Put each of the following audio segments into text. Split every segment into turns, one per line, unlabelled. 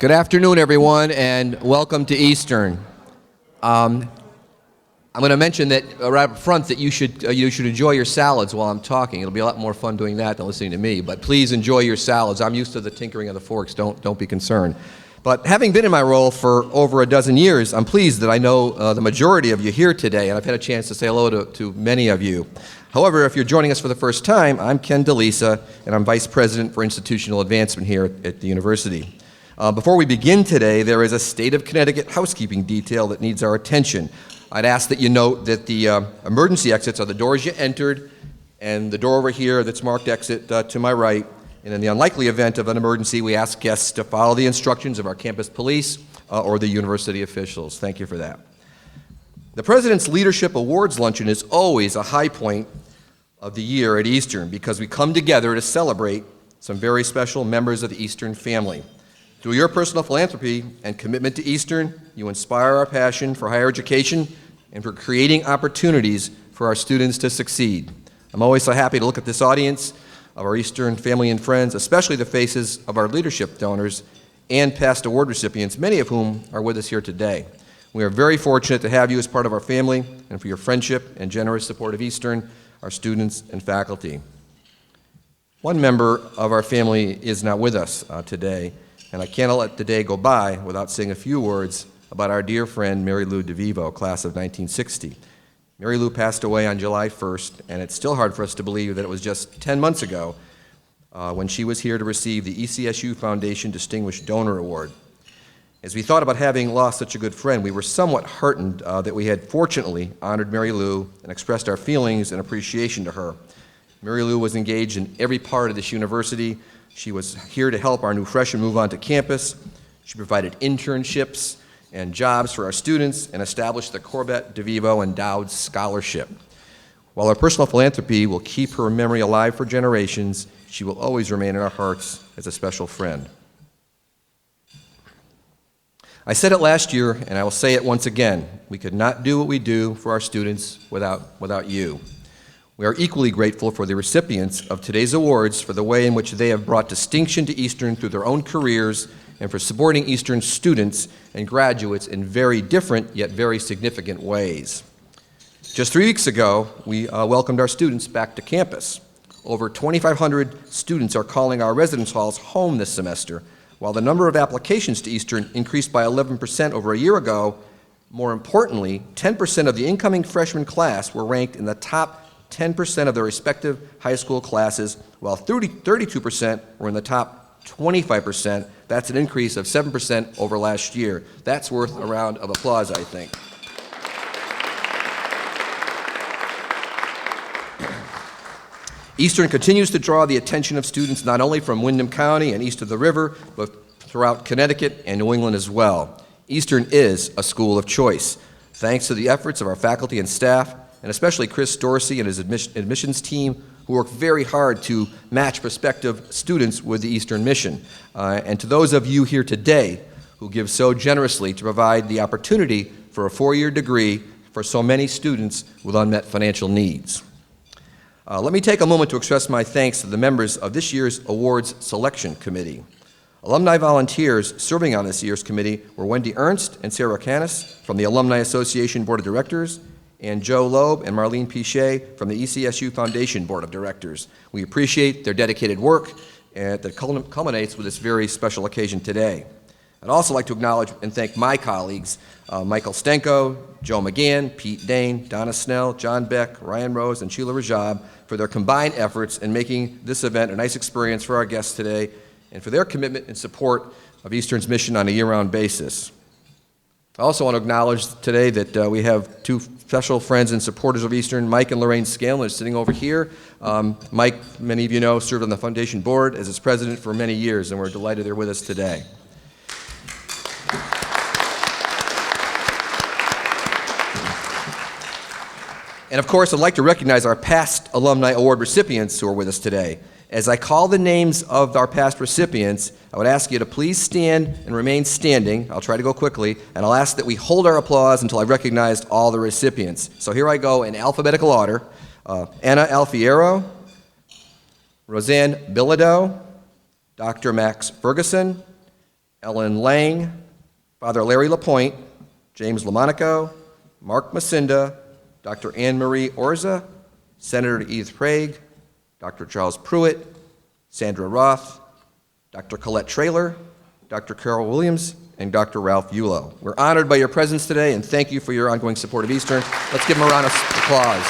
Good afternoon, everyone, and welcome to Eastern. I'm going to mention that right up front that you should enjoy your salads while I'm talking. It'll be a lot more fun doing that than listening to me. But please enjoy your salads. I'm used to the tinkering of the forks. Don't be concerned. But having been in my role for over a dozen years, I'm pleased that I know the majority of you here today, and I've had a chance to say hello to many of you. However, if you're joining us for the first time, I'm Ken DeLisa, and I'm Vice President for Institutional Advancement here at the university. Before we begin today, there is a state of Connecticut housekeeping detail that needs our attention. I'd ask that you note that the emergency exits are the doors you entered and the door over here that's marked exit to my right. And in the unlikely event of an emergency, we ask guests to follow the instructions of our campus police or the university officials. Thank you for that. The President's Leadership Awards Luncheon is always a high point of the year at Eastern because we come together to celebrate some very special members of the Eastern family. Through your personal philanthropy and commitment to Eastern, you inspire our passion for higher education and for creating opportunities for our students to succeed. I'm always so happy to look at this audience of our Eastern family and friends, especially the faces of our leadership donors and past award recipients, many of whom are with us here today. We are very fortunate to have you as part of our family and for your friendship and generous support of Eastern, our students and faculty. One member of our family is not with us today, and I cannot let the day go by without saying a few words about our dear friend Mary Lou DeVivo, class of 1960. Mary Lou passed away on July 1st, and it's still hard for us to believe that it was just 10 months ago when she was here to receive the ECSU Foundation Distinguished Donor Award. As we thought about having lost such a good friend, we were somewhat heartened that we had fortunately honored Mary Lou and expressed our feelings and appreciation to her. Mary Lou was engaged in every part of this university. She was here to help our new freshmen move onto campus. She provided internships and jobs for our students and established the Corbett DeVivo Endowed Scholarship. While our personal philanthropy will keep her memory alive for generations, she will always remain in our hearts as a special friend. I said it last year, and I will say it once again. We could not do what we do for our students without you. We are equally grateful for the recipients of today's awards for the way in which they have brought distinction to Eastern through their own careers and for supporting Eastern students and graduates in very different yet very significant ways. Just 3 weeks ago, we welcomed our students back to campus. Over 2,500 students are calling our residence halls home this semester. While the number of applications to Eastern increased by 11% over a year ago, more importantly, 10% of the incoming freshman class were ranked in the top 10% of their respective high school classes, while 32% were in the top 25%. That's an increase of 7% over last year. That's worth a round of applause, I think. Eastern continues to draw the attention of students not only from Windham County and east of the river, but throughout Connecticut and New England as well. Eastern is a school of choice. Thanks to the efforts of our faculty and staff, and especially Chris Dorsey and his admissions team, who work very hard to match prospective students with the Eastern mission. And to those of you here today who give so generously to provide the opportunity for a 4-year degree for so many students with unmet financial needs. Let me take a moment to express my thanks to the members of this year's awards selection committee. Alumni volunteers serving on this year's committee were Wendy Ernst and Sarah Canis from the Alumni Association Board of Directors, and Joe Loeb and Marlene Pichet from the ECSU Foundation Board of Directors. We appreciate their dedicated work that culminates with this very special occasion today. I'd also like to acknowledge and thank my colleagues, Michael Stenko, Joe McGann, Pete Dane, Donna Snell, John Beck, Ryan Rose, and Sheila Rajab for their combined efforts in making this event a nice experience for our guests today and for their commitment and support of Eastern's mission on a year-round basis. I also want to acknowledge today that we have two special friends and supporters of Eastern, Mike and Lorraine Scanlon, sitting over here. Mike, many of you know, served on the foundation board as its president for many years, and we're delighted they're with us today. And of course, I'd like to recognize our past Alumni Award recipients who are with us today. As I call the names of our past recipients, I would ask you to please stand and remain standing. I'll try to go quickly, and I'll ask that we hold our applause until I've recognized all the recipients. So here I go in alphabetical order. Anna Alfiero, Roseanne Bilodeau, Dr. Max Ferguson, Ellen Lang, Father Larry Lapointe, James Lamonaco, Mark Macinda, Dr. Anne Marie Orza, Senator Edith Prague, Dr. Charles Pruitt, Sandra Roth, Dr. Colette Traylor, Dr. Carol Williams, and Dr. Ralph Yulo. We're honored by your presence today, and thank you for your ongoing support of Eastern. Let's give them a round of applause.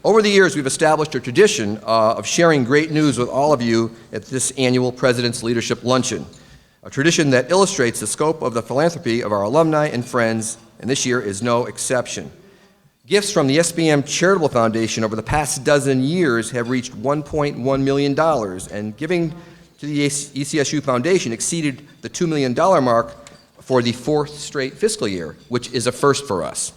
Over the years, we've established a tradition of sharing great news with all of you at this annual President's Leadership Luncheon, a tradition that illustrates the scope of the philanthropy of our alumni and friends, and this year is no exception. Gifts from the SBM Charitable Foundation over the past dozen years have reached $1.1 million, and giving to the ECSU Foundation exceeded the $2 million mark for the fourth straight fiscal year, which is a first for us.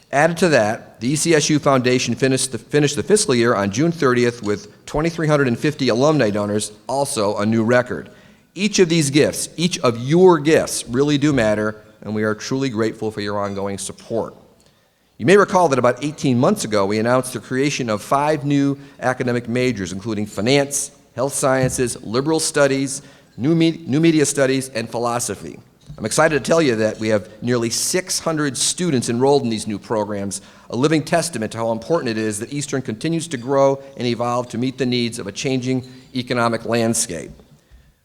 Added to that, the ECSU Foundation finished the fiscal year on June 30th with 2,350 alumni donors, also a new record. Each of these gifts, each of your gifts, really do matter, and we are truly grateful for your ongoing support. You may recall that about 18 months ago, we announced the creation of 5 new academic majors, including finance, health sciences, liberal studies, new media studies, and philosophy. I'm excited to tell you that we have nearly 600 students enrolled in these new programs, a living testament to how important it is that Eastern continues to grow and evolve to meet the needs of a changing economic landscape.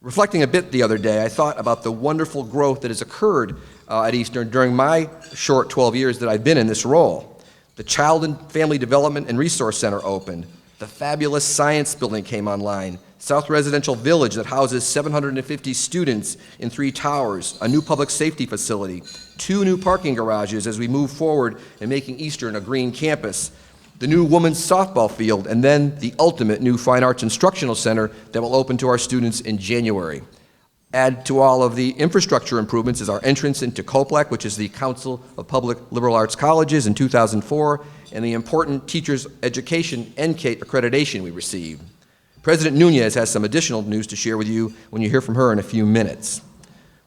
Reflecting a bit the other day, I thought about the wonderful growth that has occurred at Eastern during my short 12 years that I've been in this role. The Child and Family Development and Resource Center opened. The fabulous Science Building came online. South Residential Village that houses 750 students in 3 towers, a new public safety facility, 2 new parking garages as we move forward in making Eastern a green campus, the new women's softball field, and then the ultimate new Fine Arts Instructional Center that will open to our students in January. Add to all of the infrastructure improvements is our entrance into COPLAC, which is the Council of Public Liberal Arts Colleges, in 2004, and the important Teachers Education NCATE accreditation we received. President Nunez has some additional news to share with you when you hear from her in a few minutes.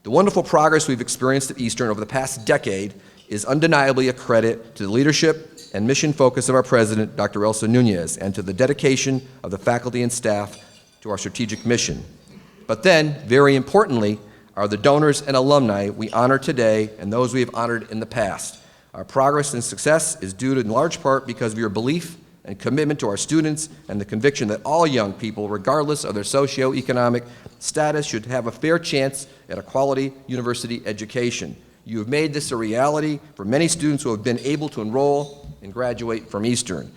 The wonderful progress we've experienced at Eastern over the past decade is undeniably a credit to the leadership and mission focus of our president, Dr. Elsa Nunez, and to the dedication of the faculty and staff to our strategic mission. But then, very importantly, are the donors and alumni we honor today and those we have honored in the past. Our progress and success is due in large part because of your belief and commitment to our students and the conviction that all young people, regardless of their socioeconomic status, should have a fair chance at a quality university education. You have made this a reality for many students who have been able to enroll and graduate from Eastern.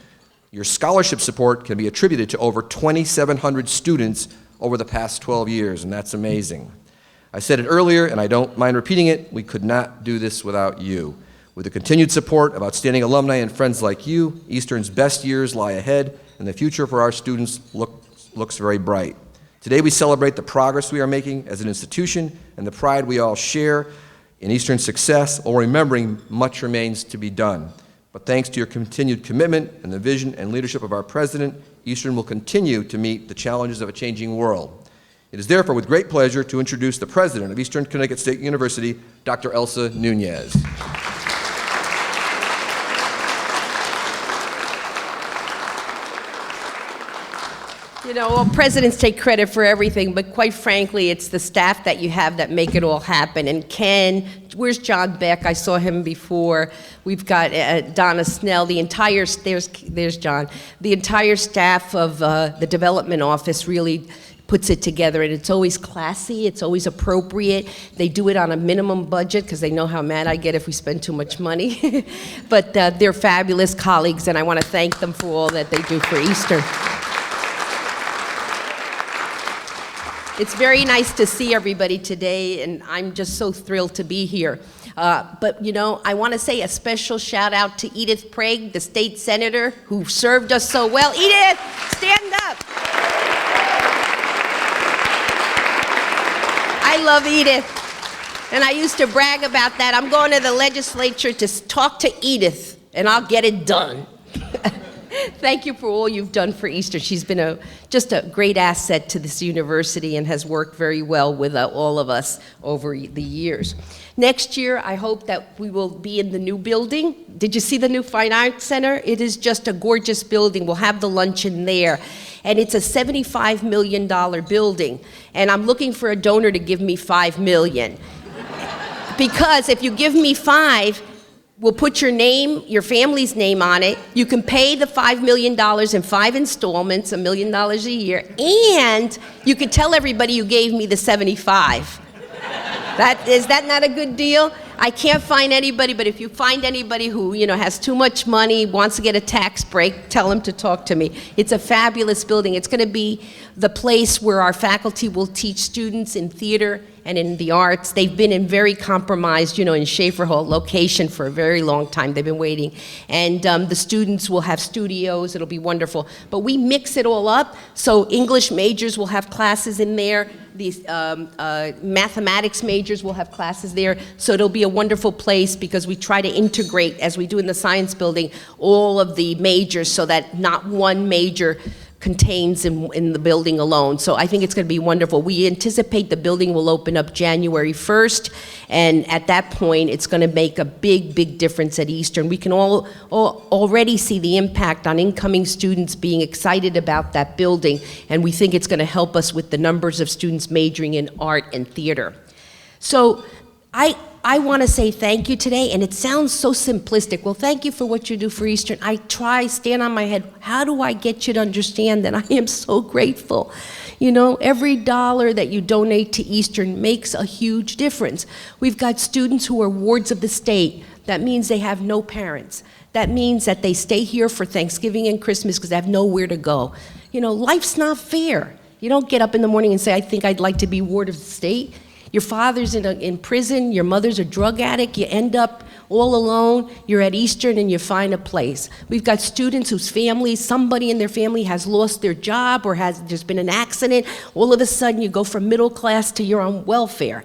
Your scholarship support can be attributed to over 2,700 students over the past 12 years, and that's amazing. I said it earlier, and I don't mind repeating it, we could not do this without you. With the continued support of outstanding alumni and friends like you, Eastern's best years lie ahead, and the future for our students looks very bright. Today we celebrate the progress we are making as an institution and the pride we all share in Eastern's success, while remembering much remains to be done. But thanks to your continued commitment and the vision and leadership of our president, Eastern will continue to meet the challenges of a changing world. It is therefore with great pleasure to introduce the president of Eastern Connecticut State University, Dr. Elsa Nunez.
You know, well, presidents take credit for everything, but quite frankly, it's the staff that you have that make it all happen. And Ken, where's John Beck? I saw him before. We've got Donna Snell, the entire, there's John. The entire staff of the development office really puts it together, and it's always classy, it's always appropriate. They do it on a minimum budget because they know how mad I get if we spend too much money. But they're fabulous colleagues, and I want to thank them for all that they do for Eastern. It's very nice to see everybody today, and I'm just so thrilled to be here. But, you know, I want to say a special shout out to Edith Prague, the state senator, who served us so well. Edith, stand up. I love Edith, and I used to brag about that. I'm going to the legislature to talk to Edith, and I'll get it done. Thank you for all you've done for Eastern. She's been just a great asset to this university and has worked very well with all of us over the years. Next year, I hope that we will be in the new building. Did you see the new Fine Arts Center? It is just a gorgeous building. We'll have the luncheon there. and it's a $75 million building. And I'm looking for a donor to give me $5 million. Because if you give me 5, we'll put your name, your family's name on it. You can pay the $5 million in 5 installments, $1 million a year, and you can tell everybody you gave me the 75. Is that not a good deal? I can't find anybody, but if you find anybody who, has too much money, wants to get a tax break, tell them to talk to me. It's a fabulous building. It's going to be the place where our faculty will teach students in theater and in the arts. They've been in very compromised, in Schaefer Hall location for a very long time. They've been waiting. And the students will have studios. It'll be wonderful. But we mix it all up, so English majors will have classes in there. These mathematics majors will have classes there. So it'll be a wonderful place because we try to integrate, as we do in the science building, all of the majors so that not one major contains in the building alone. So I think it's going to be wonderful. We anticipate the building will open up January 1st, and at that point, it's going to make a big, big difference at Eastern. We can all already see the impact on incoming students being excited about that building, and we think it's going to help us with the numbers of students majoring in art and theater. So I want to say thank you today, and it sounds so simplistic. Well, thank you for what you do for Eastern. I stand on my head. How do I get you to understand that I am so grateful? Every dollar that you donate to Eastern makes a huge difference. We've got students who are wards of the state. That means they have no parents. That means that they stay here for Thanksgiving and Christmas because they have nowhere to go. Life's not fair. You don't get up in the morning and say, I think I'd like to be ward of the state. Your father's in prison, your mother's a drug addict, you end up all alone, you're at Eastern and you find a place. We've got students whose families, somebody in their family has lost their job or there's been an accident. All of a sudden you go from middle class to you're on welfare.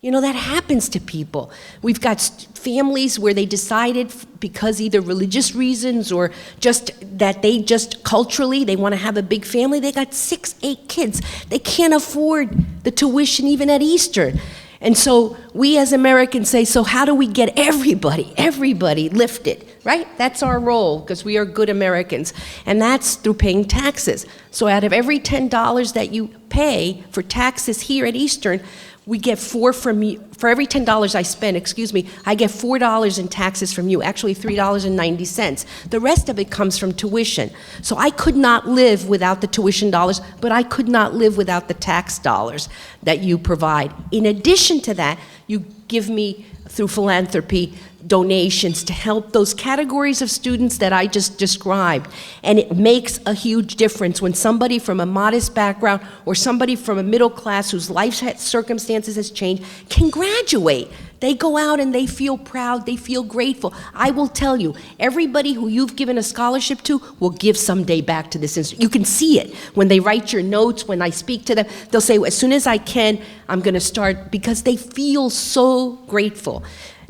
That happens to people. We've got families where they decided because either religious reasons or just that they just culturally, they want to have a big family. They got 6, 8 kids. They can't afford the tuition even at Eastern. And so we as Americans say, so how do we get everybody lifted, right? That's our role because we are good Americans. And that's through paying taxes. So out of every $10 that you pay for taxes here at Eastern, we get $4 from you. For every $10 I spend, I get $4 in taxes from you, actually $3.90. The rest of it comes from tuition. So I could not live without the tuition dollars, but I could not live without the tax dollars that you provide. In addition to that, you give me, through philanthropy, donations to help those categories of students that I just described. And it makes a huge difference when somebody from a modest background or somebody from a middle class whose life circumstances has changed can graduate. They go out and they feel proud, they feel grateful. I will tell you, everybody who you've given a scholarship to will give someday back to this institute. You can see it when they write your notes, when I speak to them. They'll say, as soon as I can, I'm going to start, because they feel so grateful.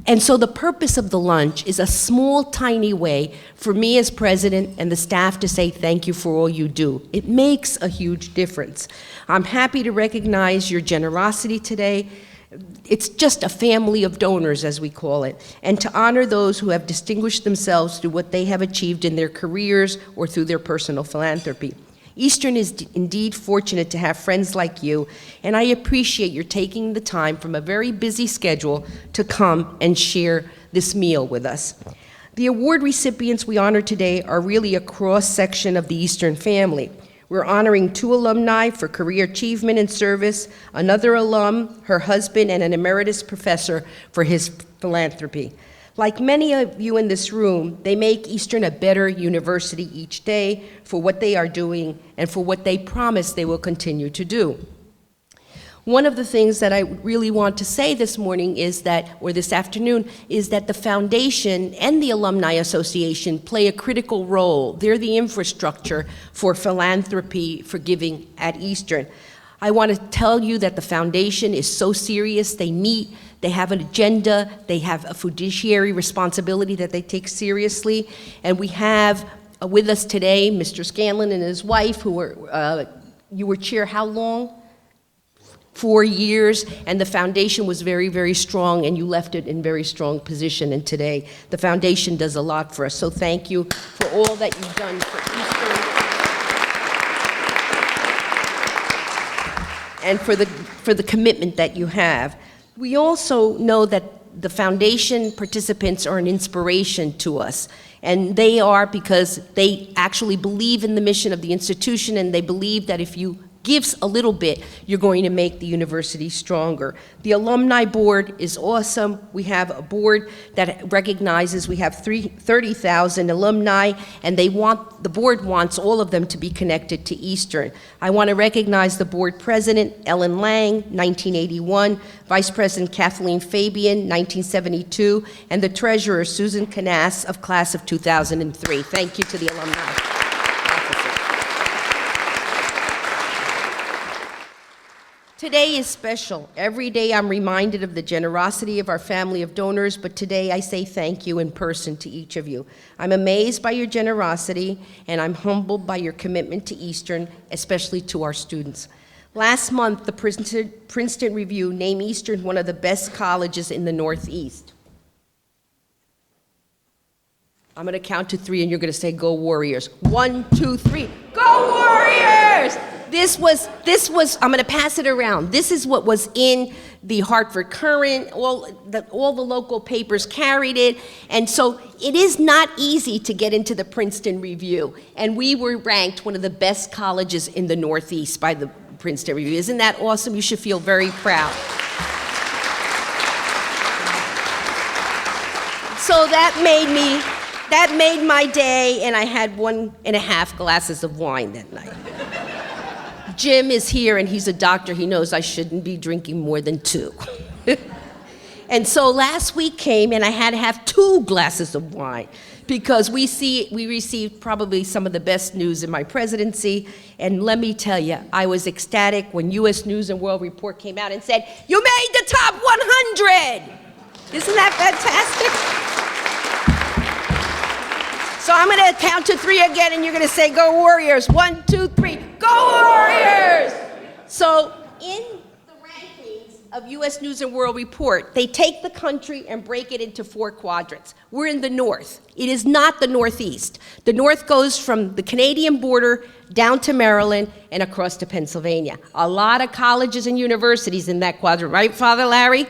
And so the purpose of the lunch is a small, tiny way for me as president and the staff to say thank you for all you do. It makes a huge difference. I'm happy to recognize your generosity today. It's just a family of donors, as we call it, and to honor those who have distinguished themselves through what they have achieved in their careers or through their personal philanthropy. Eastern is indeed fortunate to have friends like you, and I appreciate your taking the time from a very busy schedule to come and share this meal with us. The award recipients we honor today are really a cross-section of the Eastern family. We're honoring 2 alumni for career achievement and service, another alum, her husband, and an emeritus professor for his philanthropy. Like many of you in this room, they make Eastern a better university each day for what they are doing and for what they promise they will continue to do. One of the things that I really want to say this morning is that, or this afternoon, is that the foundation and the Alumni Association play a critical role. They're the infrastructure for philanthropy, for giving at Eastern. I want to tell you that the foundation is so serious. They meet, they have an agenda, they have a fiduciary responsibility that they take seriously. And we have with us today Mr. Scanlon and his wife, who were, you were chair how long? 4 years, and the foundation was very, very strong, and you left it in very strong position. And today, the foundation does a lot for us. So thank you for all that you've done for Eastern. and for the commitment that you have. We also know that the foundation participants are an inspiration to us, and they are because they actually believe in the mission of the institution, and they believe that if you give a little bit, you're going to make the university stronger. The alumni board is awesome. We have a board that recognizes we have 30,000 alumni, and the board wants all of them to be connected to Eastern. I want to recognize the board president, Ellen Lang, 1981, vice president Kathleen Fabian, 1972, and the treasurer, Susan Canas, of class of 2003. Thank you to the alumni. Today is special. Every day I'm reminded of the generosity of our family of donors, but today I say thank you in person to each of you. I'm amazed by your generosity, and I'm humbled by your commitment to Eastern, especially to our students. Last month, the Princeton Review named Eastern one of the best colleges in the Northeast. I'm going to count to 3, and you're going to say, "Go Warriors." 1, 2, 3. Go Warriors! This was, I'm going to pass it around. This is what was in the Hartford Courant. All the local papers carried it. And so it is not easy to get into the Princeton Review. And we were ranked one of the best colleges in the Northeast by the Princeton Review. Isn't that awesome? You should feel very proud. So that made my day, and I had 1.5 glasses of wine that night. Jim is here, and he's a doctor. He knows I shouldn't be drinking more than 2. And so last week came, and I had to have 2 glasses of wine because we received probably some of the best news in my presidency. And let me tell you, I was ecstatic when U.S. News and World Report came out and said, "You made the top 100!" Isn't that fantastic? So I'm going to count to 3 again, and you're going to say, "Go Warriors." 1, 2, 3. Go Warriors! So in the rankings of U.S. News and World Report, they take the country and break it into 4 quadrants. We're in the north. It is not the northeast. The north goes from the Canadian border down to Maryland and across to Pennsylvania. A lot of colleges and universities in that quadrant, right, Father Larry?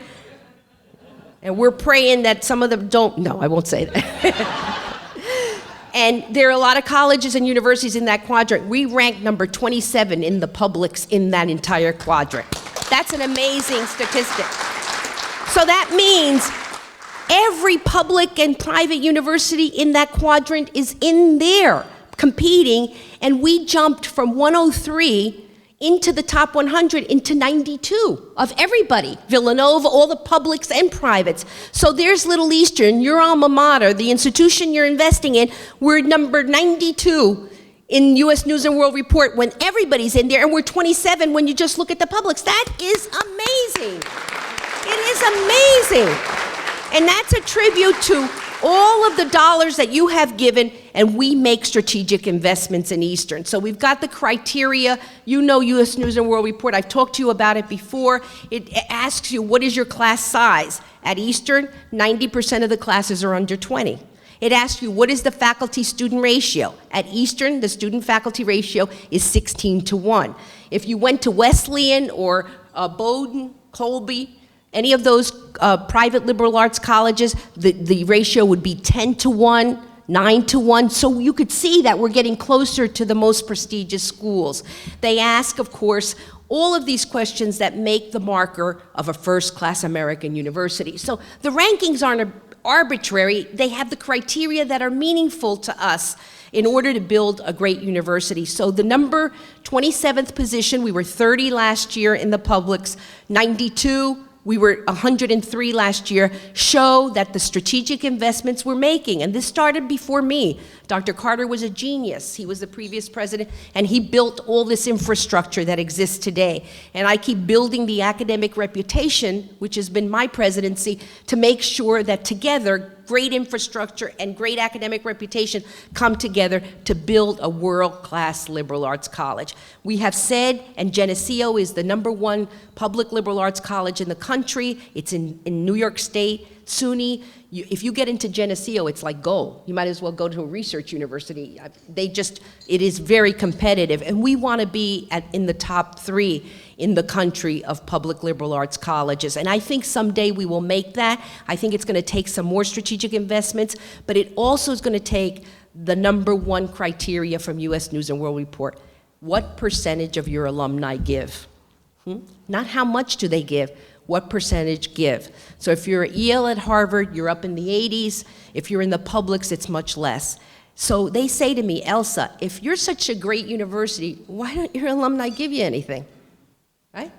And we're praying that some of them don't. No, I won't say that. And there are a lot of colleges and universities in that quadrant. We rank number 27 in the publics in that entire quadrant. That's an amazing statistic. So that means every public and private university in that quadrant is in there competing, and we jumped from 103 into the top 100, into 92 of everybody. Villanova, all the publics and privates. So there's Little Eastern, your alma mater, the institution you're investing in. We're number 92 in U.S. News and World Report when everybody's in there, and we're 27 when you just look at the publics. That is amazing. It is amazing. And that's a tribute to all of the dollars that you have given, and we make strategic investments in Eastern. So we've got the criteria. You know U.S. News and World Report. I've talked to you about it before. It asks you, what is your class size? At Eastern, 90% of the classes are under 20. It asks you, what is the faculty-student ratio? At Eastern, the student-faculty ratio is 16:1. If you went to Wesleyan or Bowdoin, Colby, any of those private liberal arts colleges, the ratio would be 10:1, 9:1. So you could see that we're getting closer to the most prestigious schools. They ask, of course, all of these questions that make the marker of a first-class American university. So the rankings aren't arbitrary. They have the criteria that are meaningful to us in order to build a great university. So the number 27th position, we were 30 last year in the publics, 92. We were 103 last year, show that the strategic investments we're making, and this started before me. Dr. Carter was a genius. He was the previous president, and he built all this infrastructure that exists today. And I keep building the academic reputation, which has been my presidency, to make sure that together, great infrastructure and great academic reputation come together to build a world-class liberal arts college. We have said, and Geneseo is the #1 public liberal arts college in the country. It's in New York State. SUNY, if you get into Geneseo, it's like gold. You might as well go to a research university. It is very competitive, and we want to be in the top 3 in the country of public liberal arts colleges. And I think someday we will make that. I think it's going to take some more strategic investments, but it also is going to take the #1 criteria from U.S. News and World Report. What percentage of your alumni give? Not how much do they give, what percentage give. So if you're at Yale at Harvard, you're up in the 80s. If you're in the publics, it's much less. So they say to me, Elsa, if you're such a great university, why don't your alumni give you anything? Right?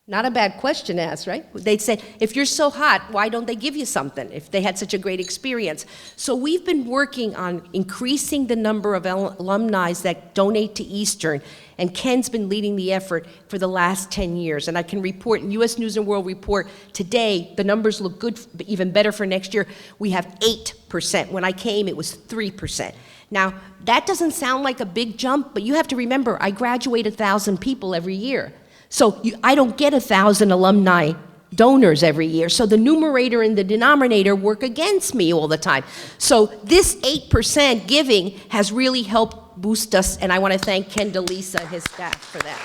Not a bad question to ask, right? They'd say, if you're so hot, why don't they give you something if they had such a great experience? So we've been working on increasing the number of alumni that donate to Eastern, and Ken's been leading the effort for the last 10 years. And I can report in U.S. News and World Report today, the numbers look good, even better for next year. We have 8%. When I came, it was 3%. Now, that doesn't sound like a big jump, but you have to remember, I graduate 1,000 people every year. So I don't get 1,000 alumni donors every year. So the numerator and the denominator work against me all the time. So this 8% giving has really helped boost us, and I want to thank Ken DeLisa and his staff for that.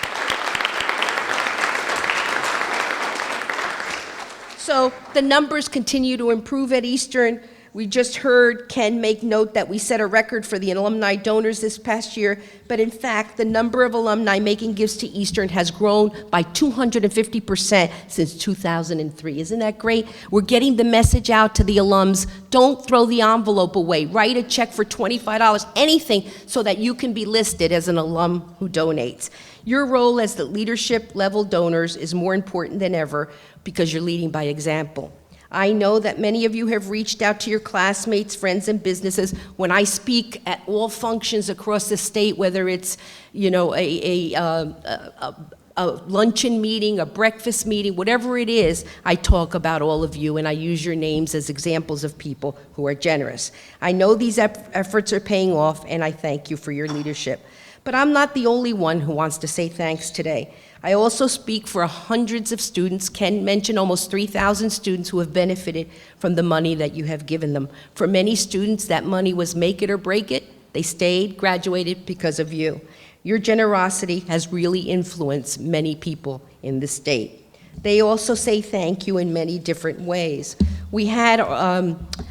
So the numbers continue to improve at Eastern. We just heard Ken make note that we set a record for the alumni donors this past year, but in fact, the number of alumni making gifts to Eastern has grown by 250% since 2003. Isn't that great? We're getting the message out to the alums, don't throw the envelope away. Write a check for $25, anything, so that you can be listed as an alum who donates. Your role as the leadership level donors is more important than ever because you're leading by example. I know that many of you have reached out to your classmates, friends, and businesses. When I speak at all functions across the state, whether it's, a luncheon meeting, a breakfast meeting, whatever it is, I talk about all of you, and I use your names as examples of people who are generous. I know these efforts are paying off, and I thank you for your leadership. But I'm not the only one who wants to say thanks today. I also speak for hundreds of students. Ken mentioned almost 3,000 students who have benefited from the money that you have given them. For many students, that money was make it or break it. They stayed, graduated because of you. Your generosity has really influenced many people in the state. They also say thank you in many different ways. We had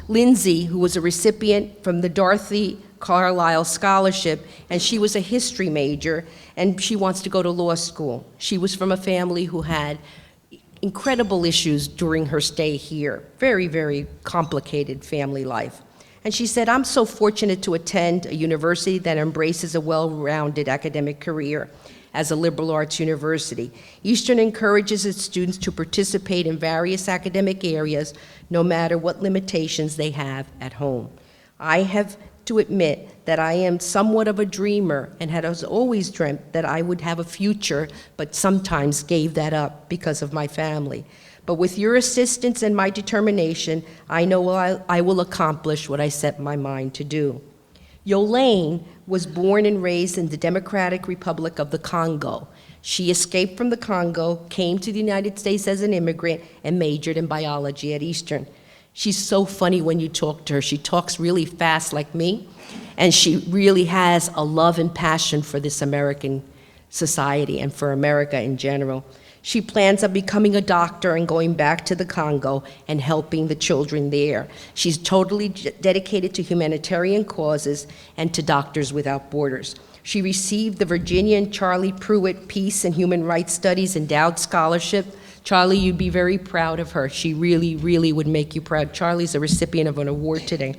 Lindsay, who was a recipient from the Dorothy Carlisle Scholarship, and she was a history major, and she wants to go to law school. She was from a family who had incredible issues during her stay here. Very, very complicated family life. And she said, I'm so fortunate to attend a university that embraces a well-rounded academic career as a liberal arts university. Eastern encourages its students to participate in various academic areas, no matter what limitations they have at home. I have to admit that I am somewhat of a dreamer and had always dreamt that I would have a future, but sometimes gave that up because of my family. But with your assistance and my determination, I know I will accomplish what I set my mind to do. Yolaine was born and raised in the Democratic Republic of the Congo. She escaped from the Congo, came to the United States as an immigrant, and majored in biology at Eastern. She's so funny when you talk to her. She talks really fast like me, and she really has a love and passion for this American society and for America in general. She plans on becoming a doctor and going back to the Congo and helping the children there. She's totally dedicated to humanitarian causes and to Doctors Without Borders. She received the Virginia and Charlie Pruitt Peace and Human Rights Studies Endowed Scholarship. Charlie, you'd be very proud of her. She really, really would make you proud. Charlie's a recipient of an award today.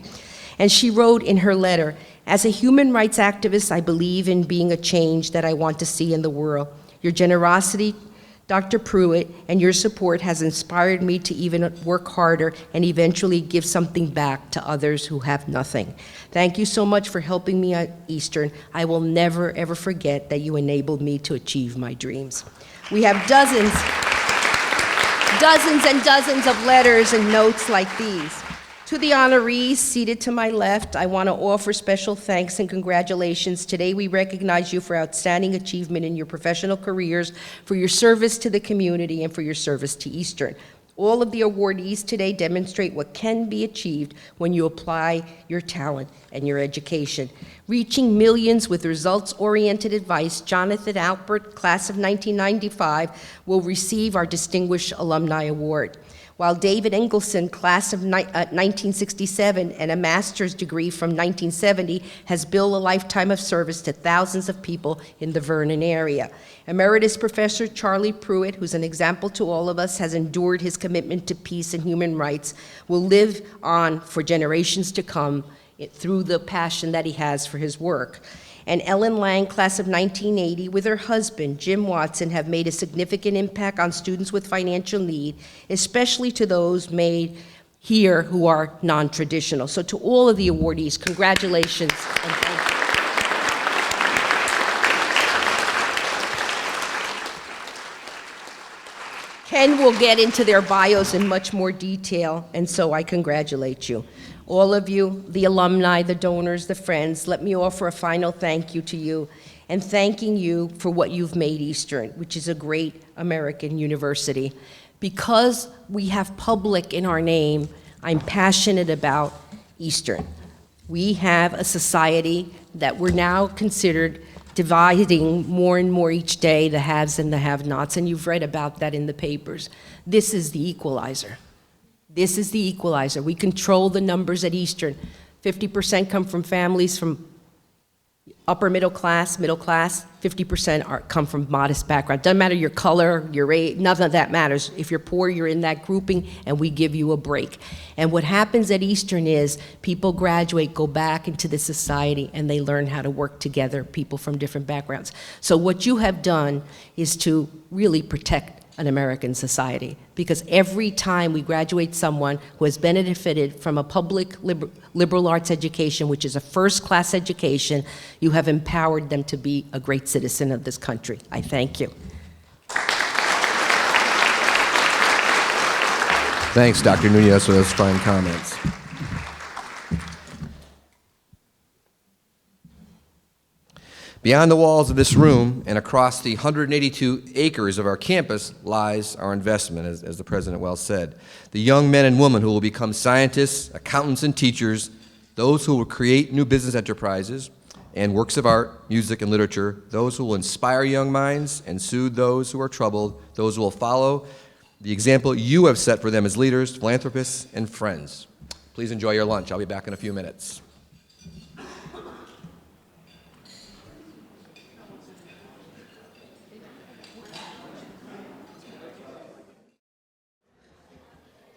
And she wrote in her letter, as a human rights activist, I believe in being a change that I want to see in the world. Your generosity, Dr. Pruitt, and your support has inspired me to even work harder and eventually give something back to others who have nothing. Thank you so much for helping me at Eastern. I will never, ever forget that you enabled me to achieve my dreams. We have dozens and dozens of letters and notes like these. To the honorees seated to my left, I want to offer special thanks and congratulations. Today we recognize you for outstanding achievement in your professional careers, for your service to the community, and for your service to Eastern. All of the awardees today demonstrate what can be achieved when you apply your talent and your education. Reaching millions with results-oriented advice, Jonathan Alpert, class of 1995, will receive our Distinguished Alumni Award, while David Engelson, class of 1967, and a master's degree from 1970, has built a lifetime of service to thousands of people in the Vernon area. Emeritus Professor Charlie Pruitt, who's an example to all of us, has endured his commitment to peace and human rights, will live on for generations to come through the passion that he has for his work. And Ellen Lang, class of 1980, with her husband, Jim Watson, have made a significant impact on students with financial need, especially to those made here who are non-traditional. So to all of the awardees, congratulations and thank you. Ken will get into their bios in much more detail, and so I congratulate you. All of you, the alumni, the donors, the friends, let me offer a final thank you to you and thanking you for what you've made Eastern, which is a great American university. Because we have public in our name, I'm passionate about Eastern. We have a society that we're now considered dividing more and more each day, the haves and the have-nots, and you've read about that in the papers. This is the equalizer. This is the equalizer. We control the numbers at Eastern. 50% come from families from upper middle class, 50% come from modest background. Doesn't matter your color, your age, none of that matters. If you're poor, you're in that grouping, and we give you a break. And what happens at Eastern is people graduate, go back into the society, and they learn how to work together, people from different backgrounds. So what you have done is to really protect an American society, because every time we graduate someone who has benefited from a public liberal arts education, which is a first-class education, you have empowered them to be a great citizen of this country. I thank you.
Thanks, Dr. Nunez, for those fine comments. Beyond the walls of this room and across the 182 acres of our campus lies our investment, as the president well said. The young men and women who will become scientists, accountants, and teachers, those who will create new business enterprises and works of art, music, and literature, those who will inspire young minds and soothe those who are troubled, those who will follow the example you have set for them as leaders, philanthropists, and friends. Please enjoy your lunch. I'll be back in a few minutes.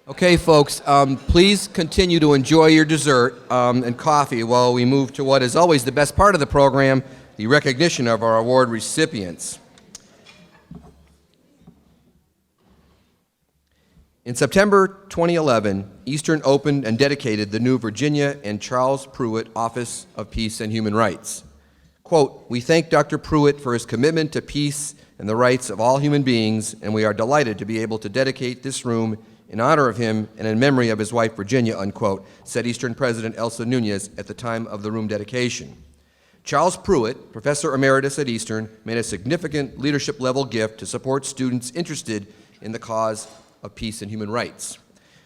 Okay, folks, please continue to enjoy your dessert and coffee while we move to what is always the best part of the program, the recognition of our award recipients. In September 2011, Eastern opened and dedicated the new Virginia and Charles Pruitt Office of Peace and Human Rights. Quote, "We thank Dr. Pruitt for his commitment to peace and the rights of all human beings, and we are delighted to be able to dedicate this room in honor of him and in memory of his wife, Virginia," unquote, said Eastern President Elsa Nunez at the time of the room dedication. Charles Pruitt, Professor Emeritus at Eastern, made a significant leadership-level gift to support students interested in the cause of peace and human rights.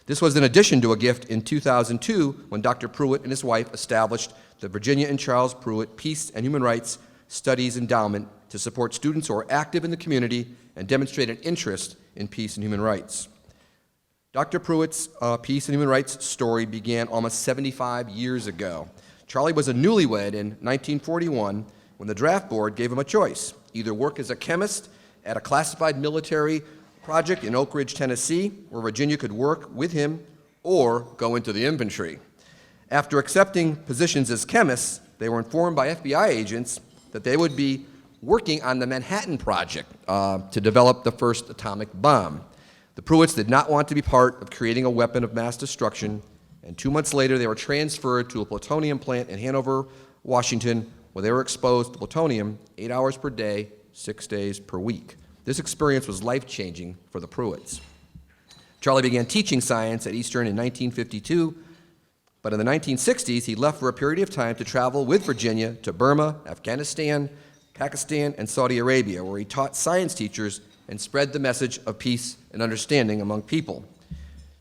This was in addition to a gift in 2002 when Dr. Pruitt and his wife established the Virginia and Charles Pruitt Peace and Human Rights Studies Endowment to support students who are active in the community and demonstrate an interest in peace and human rights. Dr. Pruitt's peace and human rights story began almost 75 years ago. Charlie was a newlywed in 1941 when the draft board gave him a choice: either work as a chemist at a classified military project in Oak Ridge, Tennessee, where Virginia could work with him, or go into the infantry. After accepting positions as chemists, they were informed by FBI agents that they would be working on the Manhattan Project to develop the first atomic bomb. The Pruitts did not want to be part of creating a weapon of mass destruction, and 2 months later they were transferred to a plutonium plant in Hanover, Washington, where they were exposed to plutonium 8 hours per day, 6 days per week. This experience was life-changing for the Pruitts. Charlie began teaching science at Eastern in 1952, but in the 1960s he left for a period of time to travel with Virginia to Burma, Afghanistan, Pakistan, and Saudi Arabia, where he taught science teachers and spread the message of peace and understanding among people.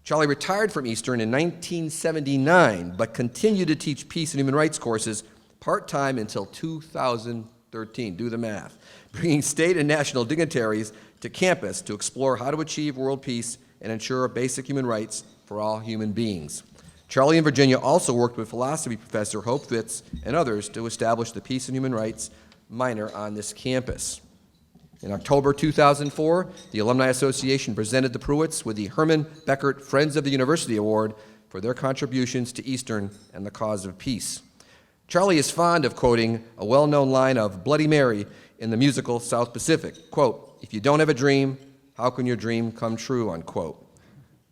Charlie retired from Eastern in 1979, but continued to teach peace and human rights courses part-time until 2013. Do the math. Bringing state and national dignitaries to campus to explore how to achieve world peace and ensure basic human rights for all human beings. Charlie in Virginia also worked with philosophy professor Hope Fitz and others to establish the Peace and Human Rights minor on this campus. In October 2004, the Alumni Association presented the Pruitts with the Herman Beckert Friends of the University Award for their contributions to Eastern and the cause of peace. Charlie is fond of quoting a well-known line of Bloody Mary in the musical South Pacific, quote, "If you don't have a dream, how can your dream come true," unquote.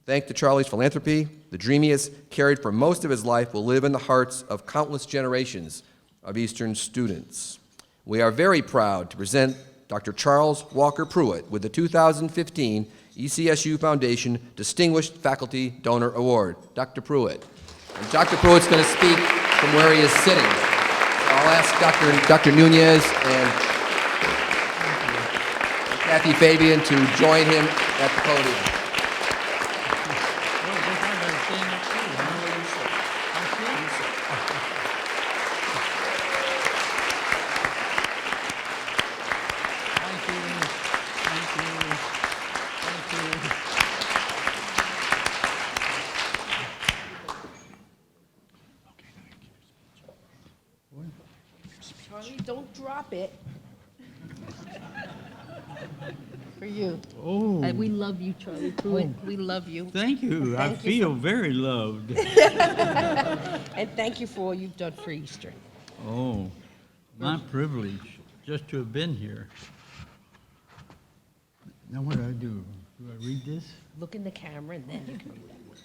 Thanks to Charlie's philanthropy, the dream he has carried for most of his life will live in the hearts of countless generations of Eastern students. We are very proud to present Dr. Charles Walker Pruitt with the 2015 ECSU Foundation Distinguished Faculty Donor Award. Dr. Pruitt. And Dr. Pruitt's going to speak from where he is sitting. I'll ask Dr. Nunez and Kathy Fabian to join him at the podium.
Charlie, don't drop it. For you.
Oh,
We love you, Charlie Pruitt. We love you.
thank you. I
Thank you
feel very loved.
And thank you for all you've done for Eastern.
Oh, my privilege just to have been here. Now what do I do? Do I read this?
Look in the camera and then you can read it.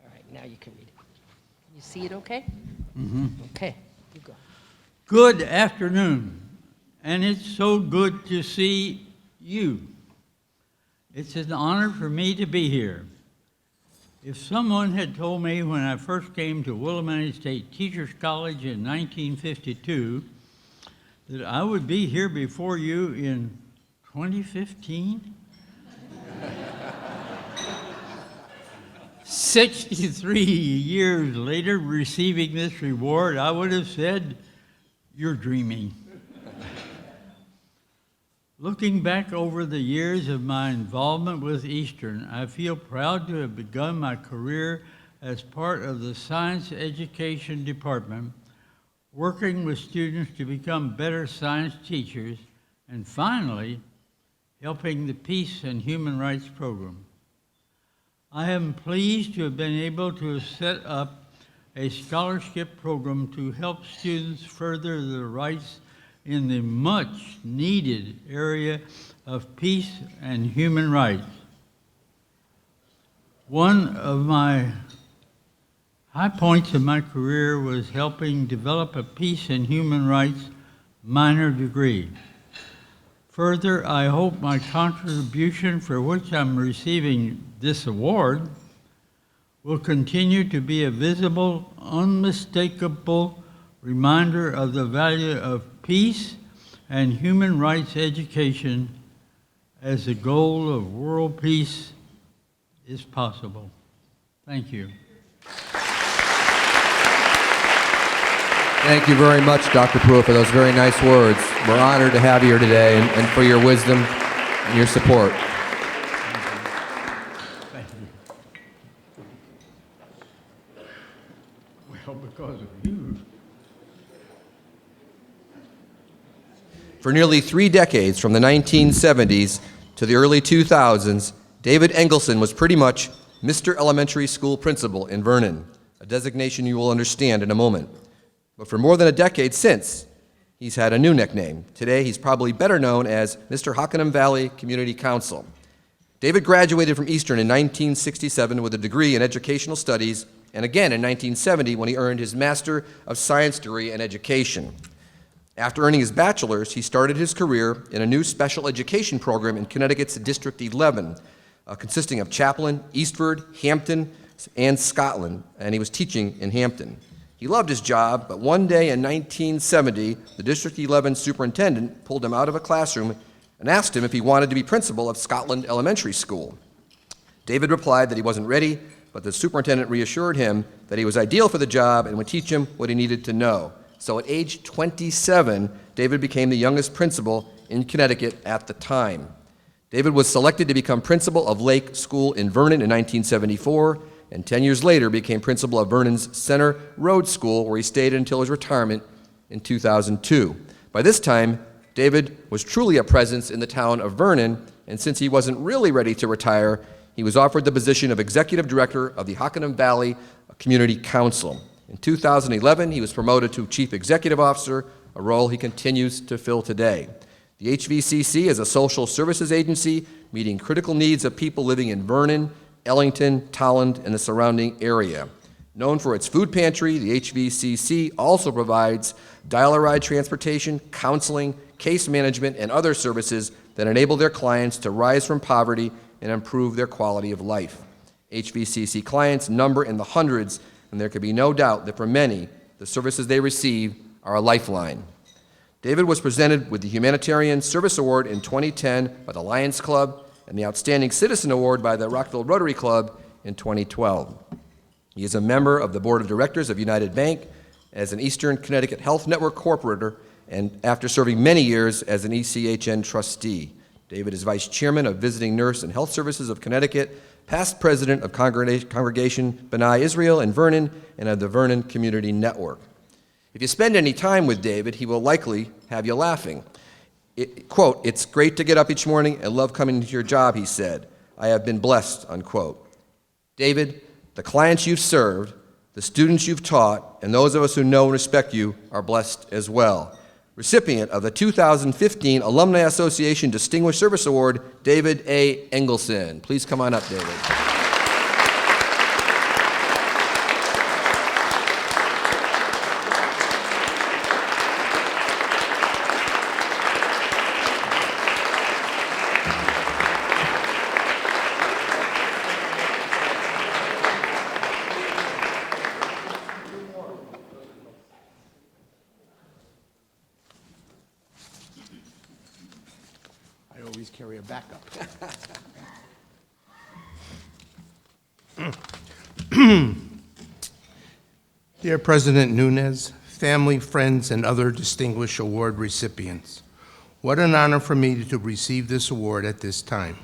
All right, now you can read it. You see it okay? Mm-hmm. Okay, you go.
Good afternoon, and it's so good to see you. It's an honor for me to be here. If someone had told me when I first came to Willamette State Teachers College in 1952 that I would be here before you in 2015, 63 years later, receiving this reward, I would have said, "You're dreaming." Looking back over the years of my involvement with Eastern, I feel proud to have begun my career as part of the Science Education Department, working with students to become better science teachers, and finally, helping the Peace and Human Rights Program. I am pleased to have been able to set up a scholarship program to help students further their rights in the much-needed area of peace and human rights. One of my high points of my career was helping develop a peace and human rights minor degree. Further, I hope my contribution for which I'm receiving this award will continue to be a visible, unmistakable reminder of the value of peace and human rights education as the goal of world peace is possible. Thank you.
Thank you very much, Dr. Pruitt, for those very nice words. We're honored to have you here today and for your wisdom and your support.
Thank you. Well, because of you.
For nearly 3 decades, from the 1970s to the early 2000s, David Engelson was pretty much Mr. Elementary School Principal in Vernon, a designation you will understand in a moment. But for more than a decade since, he's had a new nickname. Today, he's probably better known as Mr. Hockanum Valley Community Council. David graduated from Eastern in 1967 with a degree in educational studies, and again in 1970 when he earned his Master of Science degree in education. After earning his bachelor's, he started his career in a new special education program in Connecticut's District 11, consisting of Chaplin, Eastford, Hampton, and Scotland, and he was teaching in Hampton. He loved his job, but one day in 1970, the District 11 superintendent pulled him out of a classroom and asked him if he wanted to be principal of Scotland Elementary School. David replied that he wasn't ready, but the superintendent reassured him that he was ideal for the job and would teach him what he needed to know. So at age 27, David became the youngest principal in Connecticut at the time. David was selected to become principal of Lake School in Vernon in 1974, and 10 years later became principal of Vernon's Center Road School, where he stayed until his retirement in 2002. By this time, David was truly a presence in the town of Vernon, and since he wasn't really ready to retire, he was offered the position of executive director of the Hockanum Valley Community Council. In 2011, he was promoted to chief executive officer, a role he continues to fill today. The HVCC is a social services agency meeting critical needs of people living in Vernon, Ellington, Tolland, and the surrounding area. Known for its food pantry, the HVCC also provides dial-a-ride transportation, counseling, case management, and other services that enable their clients to rise from poverty and improve their quality of life. HVCC clients number in the hundreds, and there can be no doubt that for many, the services they receive are a lifeline. David was presented with the Humanitarian Service Award in 2010 by the Lions Club and the Outstanding Citizen Award by the Rockville Rotary Club in 2012. He is a member of the Board of Directors of United Bank as an Eastern Connecticut Health Network corporator, and after serving many years as an ECHN trustee. David is vice chairman of Visiting Nurse and Health Services of Connecticut, past president of Congregation B'nai Israel in Vernon, and of the Vernon Community Network. If you spend any time with David, he will likely have you laughing. Quote, "It's great to get up each morning and love coming to your job," he said. "I have been blessed," unquote. David, the clients you've served, the students you've taught, and those of us who know and respect you are blessed as well. Recipient of the 2015 Alumni Association Distinguished Service Award, David A. Engelson. Please come on up, David.
I always carry a backup. Dear President Nunes, family, friends, and other distinguished award recipients, what an honor for me to receive this award at this time.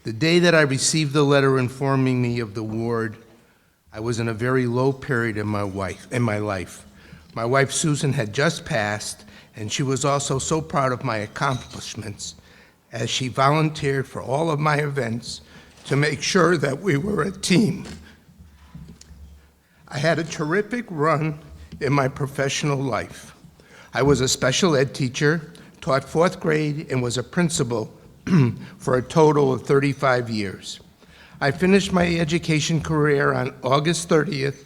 The day that I received the letter informing me of the award, I was in a very low period in my life. My wife Susan had just passed, and she was also so proud of my accomplishments as she volunteered for all of my events to make sure that we were a team. I had a terrific run in my professional life. I was a special ed teacher, taught 4th grade, and was a principal for a total of 35 years. I finished my education career on August 30th,